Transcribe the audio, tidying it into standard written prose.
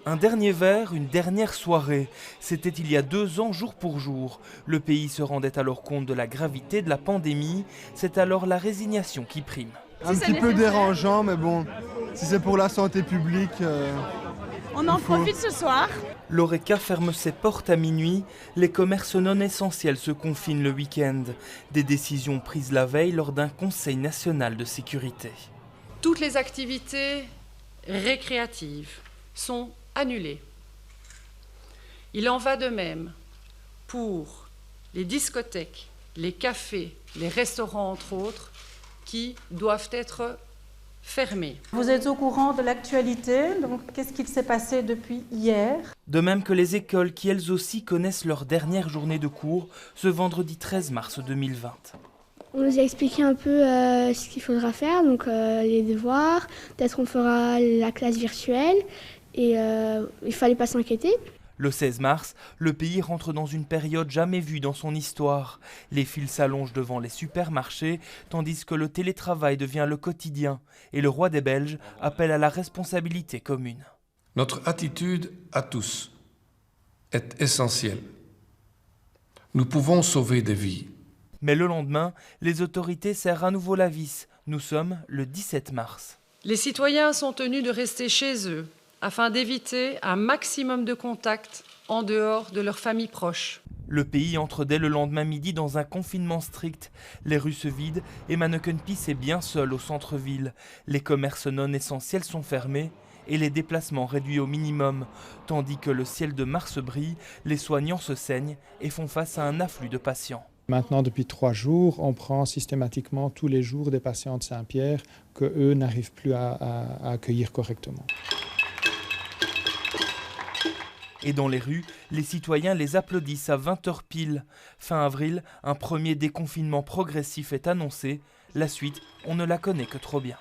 Un dernier verre, une dernière soirée. C'était il y a 2 ans, jour pour jour. Le pays se rendait alors compte de la gravité de la pandémie. C'est alors la résignation qui prime. Un petit peu dérangeant, mais bon, si c'est pour la santé publique... On en profite ce soir. L'Horeca ferme ses portes à minuit. Les commerces non essentiels se confinent le week-end. Des décisions prises la veille lors d'un conseil national de sécurité. Toutes les activités récréatives sont annulées. Il en va de même pour les discothèques, les cafés, les restaurants entre autres, qui doivent être fermés. Vous êtes au courant de l'actualité, donc qu'est-ce qui s'est passé depuis hier? De même que les écoles qui elles aussi connaissent leur dernière journée de cours ce vendredi 13 mars 2020. On nous a expliqué un peu ce qu'il faudra faire, donc les devoirs, peut-être qu'on fera la classe virtuelle et il fallait pas s'inquiéter. Le 16 mars, le pays rentre dans une période jamais vue dans son histoire. Les files s'allongent devant les supermarchés, tandis que le télétravail devient le quotidien. Et le roi des Belges appelle à la responsabilité commune. Notre attitude à tous est essentielle. Nous pouvons sauver des vies. Mais le lendemain, les autorités serrent à nouveau la vis. Nous sommes le 17 mars. Les citoyens sont tenus de rester chez eux afin d'éviter un maximum de contacts en dehors de leurs familles proches. Le pays entre dès le lendemain midi dans un confinement strict. Les rues se vident et Manneken-Pis est bien seul au centre-ville. Les commerces non essentiels sont fermés et les déplacements réduits au minimum. Tandis que le ciel de Mars brille, les soignants se saignent et font face à un afflux de patients. Maintenant, depuis 3 jours, on prend systématiquement tous les jours des patients de Saint-Pierre qu'eux n'arrivent plus à accueillir correctement. Et dans les rues, les citoyens les applaudissent à 20h pile. Fin avril, un premier déconfinement progressif est annoncé. La suite, on ne la connaît que trop bien.